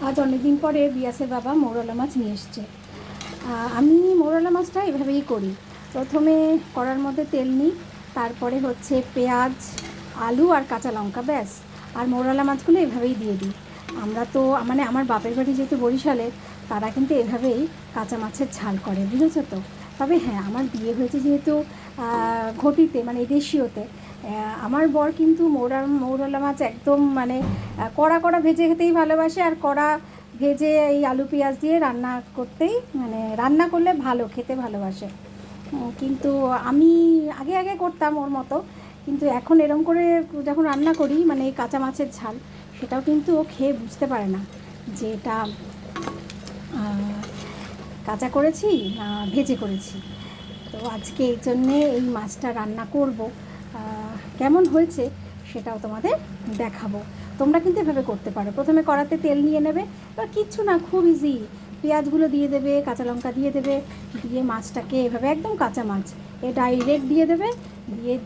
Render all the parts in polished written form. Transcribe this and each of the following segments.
আজ অনেকদিন পরে বিয়াসের বাবা মৌরলা মাছ নিয়ে এসছে। আমি মৌরলা মাছটা এভাবেই করি। প্রথমে কড়ার মধ্যে তেল নিই, তারপরে হচ্ছে পেঁয়াজ, আলু আর কাঁচা লঙ্কা, ব্যাস। আর মৌরলা মাছগুলো এভাবেই দিয়ে দিই। আমরা তো মানে আমার বাপের বাড়ি যেহেতু বরিশালের, তারা কিন্তু এভাবেই কাঁচা মাছের ঝাল করে, বুঝেছো তো। তবে হ্যাঁ, আমার বিয়ে হয়েছে যেহেতু ঘটিতে মানে দেশীয়তে, আমার বর কিন্তু মৌরলা মাছ একদম মানে কড়া কড়া ভেজে খেতেই ভালোবাসে, আর কড়া ভেজে এই আলু পেঁয়াজ দিয়ে রান্না করতেই মানে রান্না করলে ভালো খেতে ভালোবাসে। কিন্তু আমি আগে আগে করতাম ওর মতো, কিন্তু এখন এরম করে যখন রান্না করি মানে এই কাঁচা মাছের ঝাল, সেটাও কিন্তু ও খেয়ে বুঝতে পারে না যে এটা কাঁচা করেছি না ভেজে করেছি। তো আজকে এই জন্যে এই মাছটা রান্না করব। কেমন হয়েছে সেটাও তোমাদের দেখাবো। তোমরা কিন্তু এভাবে করতে পারো। প্রথমে কড়াতে তেল নিয়ে নেবে, এবার কিচ্ছু না, খুব ইজি। পেঁয়াজগুলো দিয়ে দেবে, কাঁচা লঙ্কা দিয়ে দেবে, দিয়ে মাছটাকে এভাবে একদম কাঁচা মাছ ডাইরেক্ট দিয়ে দেবে।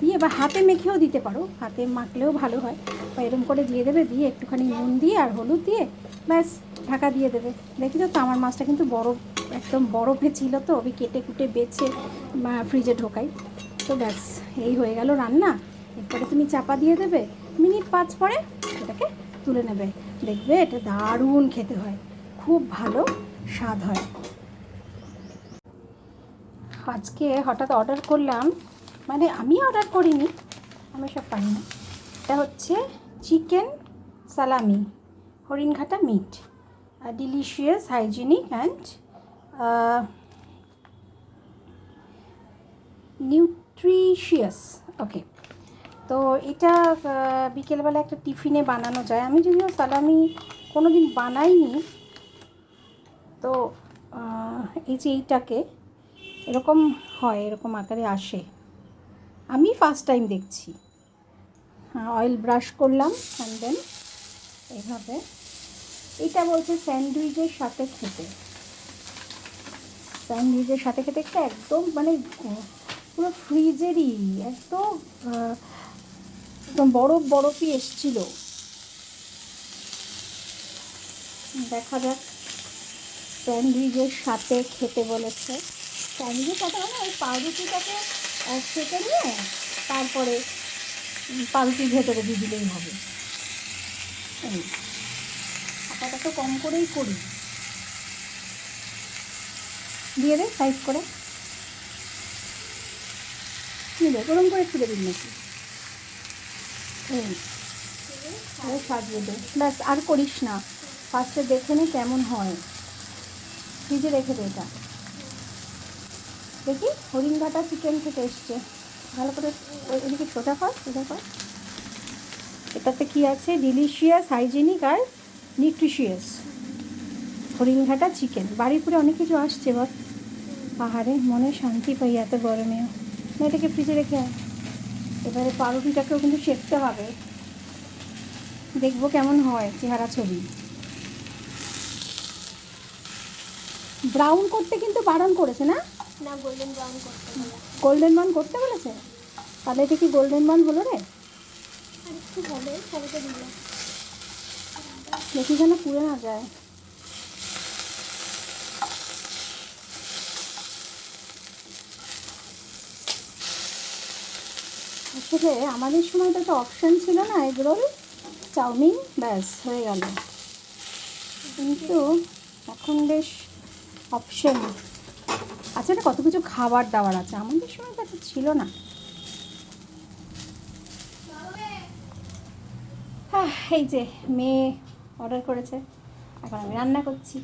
দিয়ে বা হাতে মেখেও দিতে পারো, হাতে মাখলেও ভালো হয়, বা এরকম করে দিয়ে দেবে, দিয়ে একটুখানি নুন দিয়ে আর হলুদ দিয়ে ব্যাস ঢাকা দিয়ে দেবে। দেখি তো আমার মাছটা কিন্তু বরফ, একদম বরফে ছিল, তো আমি কেটে কুটে বেছে ফ্রিজে ঢোকাই। তো ব্যাস, এই হয়ে গেল রান্না। এরপরে তুমি চাপা দিয়ে দেবে, মিনিট 5 পরে এটাকে তুলে নেবে। দেখবে এটা দারুণ খেতে হয়, খুব ভালো স্বাদ হয়। আজকে হঠাৎ অর্ডার করলাম, মানে আমি অর্ডার করিনি, আমি সব পারি না। এটা হচ্ছে chicken salami, Haringhata meat, delicious, hygienic and nutritious. Okay, তো এটা বিকেলবেলা একটা টিফিনে বানানো যায়। আমি যদিও সালামি কোনো দিন বানাইনি, তো এই যে এইটাকে এরকম হয়, এরকম আকারে আসে, আমি ফার্স্ট টাইম দেখছি। অয়েল ব্রাশ করলাম অ্যান্ড দেন এইভাবে। এটা বলছে স্যান্ডউইচের সাথে খেতে, স্যান্ডউইচের সাথে খেতে একটা একদম মানে পুরো ফ্রিজেরই একদম একদম বরফ বরফই এসছিল। দেখা যাক, স্যান্ডউইচের সাথে খেতে বলেছে। স্যান্ডউইচের সাথে মানে ওই পাউরুটিটাকে সেঁকে নিয়ে তারপরে পাউরুটির ভেতরে দিয়ে দিলেই হবে। এই আপাতত কম করেই করি, দিয়ে দে সাইজ করে নিলে গরম করে তুলে দিন নাকি। সাজিয়ে দে ব্যাস, আর করিস না। ফার্স্টে দেখে নে কেমন হয়, ফ্রিজে রেখে দে। এটা দেখি হরিণঘাটা চিকেন থেকে এসছে, ভালো করে এদিকে সোজা কর, সোজা কর। এটাতে কি আছে? ডিলিশিয়াস, হাইজিনিক আর নিউট্রিশিয়াস হরিণঘাটা চিকেন। বাড়ির পরে অনেক কিছু আসছে বল, পাহাড়ে মনে শান্তি পাই এত গরমেও। না, এটাকে ফ্রিজে রেখে আয়। এবারে পাউরুটিটাকেও কিন্তু সেঁকতে হবে, দেখবো কেমন হয় চেহারা ছবি। ব্রাউন করতে কিন্তু বারণ করেছে না? না, গোল্ডেন ব্রাউন করতে বলে। গোল্ডেন ব্রাউন করতে বলেছে? তাহলে এটা কি গোল্ডেন ব্রাউন হলো রে? আর একটু হবে, সবটা দিলে দেখি যেন পুড়ে না যায়। আসলে আমাদের সময় তো একটা অপশান ছিল না, এগরোল, চাউমিন, ব্যাস হয়ে গেল। কিন্তু এখন বেশ অপশন আছে না, কত কিছু খাবার দাবার আছে, আমাদের সময় তো ছিল না। হ্যাঁ, এই যে মেয়ে অর্ডার করেছে, এখন আমি রান্না করছি।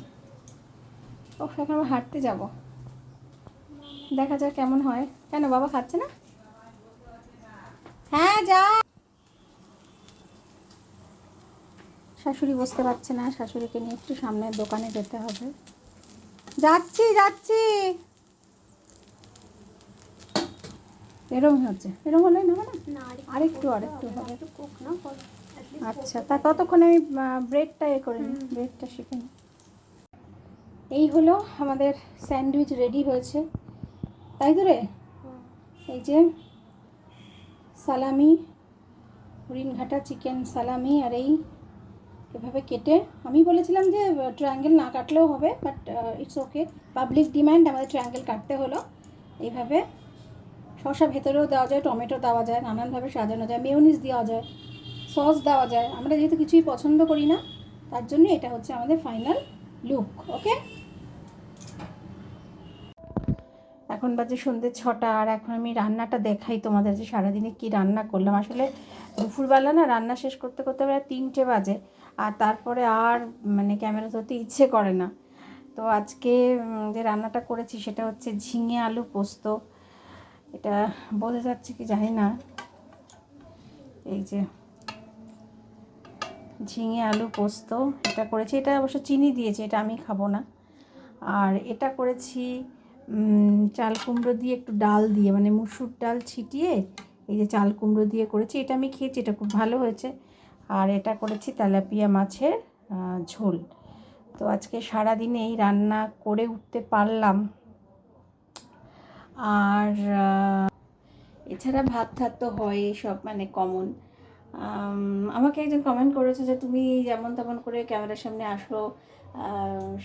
ও, এখন আমি হাঁটতে যাব, দেখা যাক কেমন হয়। কেন বাবা খাচ্ছে না? হ্যাঁ যা। শাশুড়ি বসতে পারছে না, শাশুড়িকে নিয়ে একটু সামনের দোকানে যেতে হবে। যাচ্ছি যাচ্ছি। এরম হচ্ছে, এরম হলে না না, আরেকটু আরেকটু হবে। আচ্ছা, তা ততক্ষণে আমি ব্রেডটা করে নিই, ব্রেডটা শিখে নিই। এই হলো আমাদের স্যান্ডউইচ রেডি হয়েছে, তাই তো রে? এই যে সালামি, হরিণঘাটা চিকেন সালামি, আর এই এভাবে কেটে আমি বলেছিলাম যে ট্রায়াঙ্গেল না কাটলেও হবে, but it's okay, public demand, আমাদের ট্রায়াঙ্গেল কাটতে হলো। এইভাবে শসা ভেতরেও দেওয়া যায়, টমেটো দেওয়া যায়, নানানভাবে সাজানো যায়, মেয়োনিজ দেওয়া যায়, সস দেওয়া যায়। আমরা যেহেতু কিছুই পছন্দ করি না, তার জন্য এটা হচ্ছে আমাদের ফাইনাল লুক। ওকে, এখন বাজে সন্ধ্যে 6টা, আর এখন আমি রান্নাটা দেখাই তোমাদের যে সারাদিনে কি রান্না করলাম। আসলে দুপুরবেলা না রান্না শেষ করতে করতে প্রায় 3টে বাজে, আর তারপরে আর মানে ক্যামেরা ধরতে ইচ্ছে করে না। তো আজকে যে রান্নাটা করেছি সেটা হচ্ছে ঝিঙে আলু পোস্ত। এটা বোঝা যাচ্ছে কি জানি না, এই যে ঝিঙে আলু পোস্ত এটা করেছি। এটা অবশ্য চিনি দিয়েছি, এটা আমি খাবো না। আর এটা করেছি চাল কুমড়ো দিয়ে একটু ডাল দিয়ে, মানে মুসুর ডাল ছিটিয়ে এই যে চাল কুমড়ো দিয়ে করেছি। এটা আমি খেয়েছি, এটা খুব ভালো হয়েছে। আর এটা করেছি তেলাপিয়া মাছের ঝোল। তো আজকে সারাদিনে এই রান্না করে উঠতে পারলাম। আর এছাড়া ভাত ঠাত তো হয় সব, মানে কমন। আমাকে একজন কমেন্ট করেছে যে তুমি যেমন তেমন করে ক্যামেরার সামনে আসো,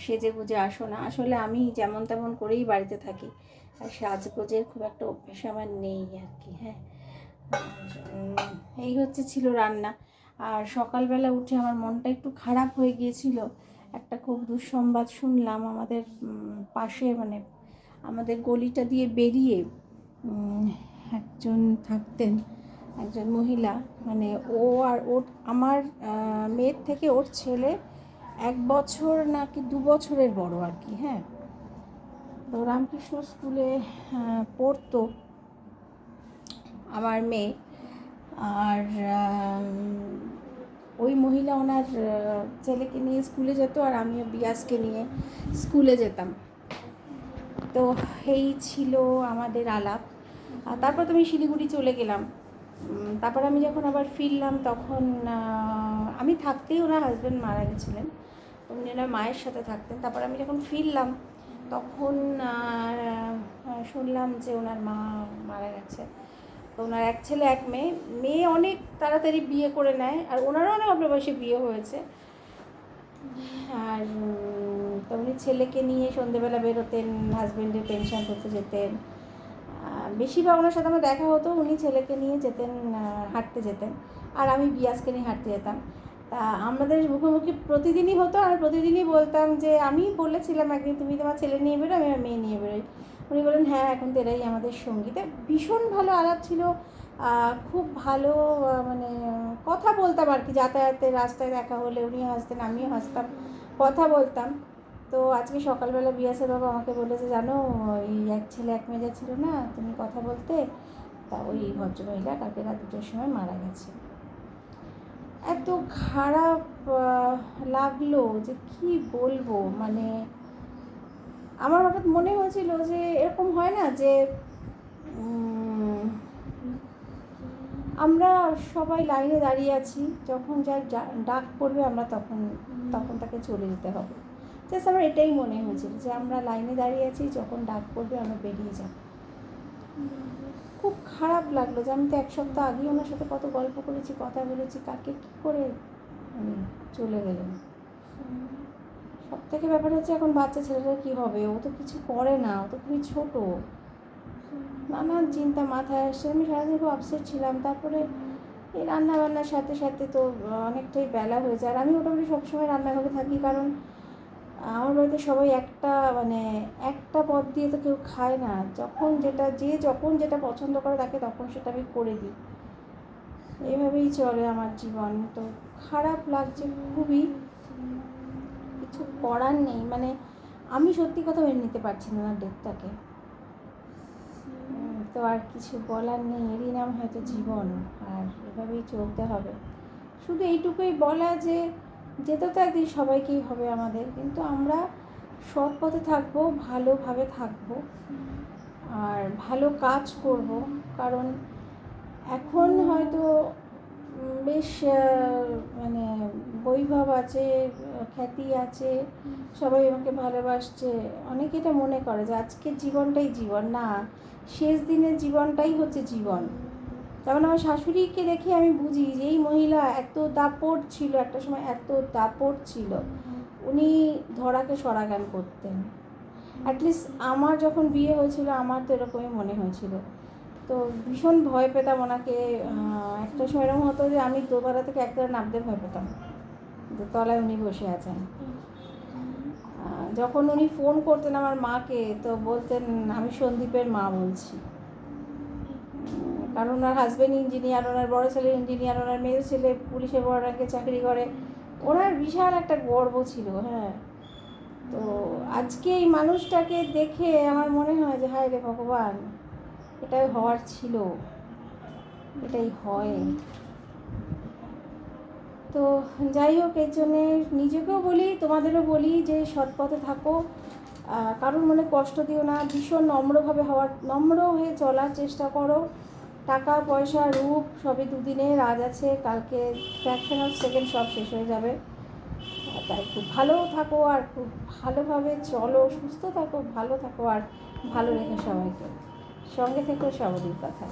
সেজে গুজে আসো না। আসলে আমি যেমন তেমন করেই বাড়িতে থাকি, আর সাজগোজের খুব একটা অভ্যেস আমার নেই আর কি। হ্যাঁ, এই হচ্ছে ছিল রান্না। আর সকালবেলা উঠে আমার মনটা একটু খারাপ হয়ে গিয়েছিল। একটা খুব দুঃসংবাদ শুনলাম। আমাদের পাশে, মানে আমাদের গলিটা দিয়ে বেরিয়ে একজন থাকতেন, একজন মহিলা, মানে ও আর ওর আমার মেয়ের থেকে ওর ছেলে 1 বছর নাকি 2 বছরের বড় আর কি। হ্যাঁ, তো রামকৃষ্ণ স্কুলে পড়তো আমার মেয়ে। আর ওই মহিলা ওনার ছেলেকে নিয়ে স্কুলে যেত, আর আমিও বিয়াসকে নিয়ে স্কুলে যেতাম। তো এই ছিল আমাদের আলাপ। আর তারপর তো আমি শিলিগুড়ি চলে গেলাম। তারপর আমি যখন আবার ফিরলাম তখন আমি থাকতেই ওনার হাজব্যান্ড মারা গেছিলেন, উনি ওনার মায়ের সাথে থাকতেন। তারপর আমি যখন ফিরলাম তখন শুনলাম যে ওনার মা মারা গেছে। তো ওনার 1 ছেলে 1 মেয়ে। মেয়ে অনেক তাড়াতাড়ি বিয়ে করে নেয়, আর ওনারও অনেক অল্প বয়সে বিয়ে হয়েছে। আর তো উনি ছেলেকে নিয়ে সন্ধেবেলা বেরোতেন, হাজব্যান্ডের পেনশন করতে যেতেন। বেশিরভাগ ওনার সাথে আমার দেখা হতো, উনি ছেলেকে নিয়ে যেতেন, হাঁটতে যেতেন, আর আমি বিয়াসকে নিয়ে হাঁটতে যেতাম। তা আমাদের মুখোমুখি প্রতিদিনই হতো। আর প্রতিদিনই বলতাম যে আমি বলেছিলাম একদিন তুমি তোমার ছেলে নিয়ে বেরো, আমি আমার মেয়ে নিয়ে বেরোই। উনি বলেন হ্যাঁ, এখন তো এরাই আমাদের সঙ্গীতে। ভীষণ ভালো আলাপ ছিল, খুব ভালো। মানে কথা বলতাম আর কি, যাতায়াতে রাস্তায় দেখা হলে উনি হাসতেন, আমিও হাসতাম, কথা বলতাম। তো আজকে সকালবেলা বিয়াসের বাবা আমাকে বলেছে, জানো ওই 1 ছেলে 1 মেয়ে ছিল না, তুমি কথা বলতে, তা ওই ভদ্রমহিলা কালকে রাত 2টোর সময় মারা গেছে। এত খারাপ লাগলো যে কি বলবো। মানে আমার হঠাৎ মনে হয়েছিল যে এরকম হয় না যে আমরা সবাই লাইনে দাঁড়িয়ে আছি, যখন যার ডাক পড়বে আমরা তখন তখন তাকে চলে যেতে হবে। জাস্ট আমার এটাই মনে হয়েছিল যে আমরা লাইনে দাঁড়িয়ে আছি, যখন ডাক পড়বে আমরা বেরিয়ে যাব। খুব খারাপ লাগলো যে আমি তো 1 সপ্তাহ আগেই ওনার সাথে কত গল্প করেছি, কথা বলেছি, কাকে কী করে উনি চলে গেলেন। সব থেকে ব্যাপার হচ্ছে এখন বাচ্চা ছেলেটা কী হবে, ও তো কিছু করে না, ও তো খুবই ছোটো। নানান চিন্তা মাথায় আসছে, আমি সারাদিন খুব আপসেট ছিলাম। তারপরে এই রান্নাবান্নার সাথে সাথে তো অনেকটাই বেলা হয়ে যায়। আর আমি মোটামুটি সবসময় রান্নাঘরে থাকি, কারণ আমার বাড়িতে সবাই একটা পদ দিয়ে তো কেউ খায় না। যখন যেটা পছন্দ করে তাকে তখন সেটা আমি করে দিই। এইভাবেই চলে আমার জীবন। তো খারাপ লাগছে খুবই, কিছু করার নেই। মানে আমি সত্যি কথা মেনে নিতে পারছি না ডেটটাকে। তো আর কিছু বলার নেই, এরই নাম হয়তো জীবন, আর এভাবেই চলতে হবে। শুধু এইটুকুই বলা যে যেতে তো একদিন সবাইকেই হবে আমাদের, কিন্তু আমরা সৎ পথে থাকবো, ভালোভাবে থাকবো, আর ভালো কাজ করব। কারণ এখন হয়তো বেশ মানে বৈভব আছে, খ্যাতি আছে, সবাই আমাকে ভালোবাসছে। অনেকে এটা মনে করে যে আজকের জীবনটাই জীবন। না, শেষ দিনের জীবনটাই হচ্ছে জীবন। যেমন আমার শাশুড়িকে দেখে আমি বুঝি যে এই মহিলা এত দাপট ছিল, একটা সময় এত দাপট ছিল, উনি ধরাকে সরাগান করতেন। অ্যাটলিস্ট আমার যখন বিয়ে হয়েছিল আমার তো এরকমই মনে হয়েছিল। তো ভীষণ ভয় পেতাম ওনাকে। একটা সময় এরকম হতো যে আমি দোতলা থেকে একতলা নামতে ভয় পেতাম, দোতলায় উনি বসে আছেন। যখন উনি ফোন করতেন আমার মাকে তো বলতেন আমি সন্দীপের মা বলছি, কারণ ওনার হাজব্যান্ড ইঞ্জিনিয়ার, ওনার বড় ছেলে ইঞ্জিনিয়ার, ওনার মেয়ে ছেলে পুলিশে বড় র্যাঙ্কে চাকরি করে, ওনার বিশাল একটা গর্ব ছিল। হ্যাঁ, তো আজকে এই মানুষটাকে দেখে আমার মনে হয় যে হায় রে ভগবান, এটাই হওয়ার ছিল, এটাই হয়। তো যাই হোক, এর জন্যে নিজেকেও বলি, তোমাদেরও বলি যে সৎ পথে থাকো, কারোর মনে কষ্ট দিও না, ভীষণ নম্র হয়ে চলার চেষ্টা করো। টাকা পয়সা রূপ সবই দুদিনের, আজ আছে কালকে ফ্র্যাকশন অফ সেকেন্ড সব শেষ হয়ে যাবে। তাই খুব ভালো থাকো আর খুব ভালোভাবে চলো, সুস্থ থাকো, ভালো থাকো আর ভালো রেখে সবাইকে সঙ্গে থেকো সবারই কথা।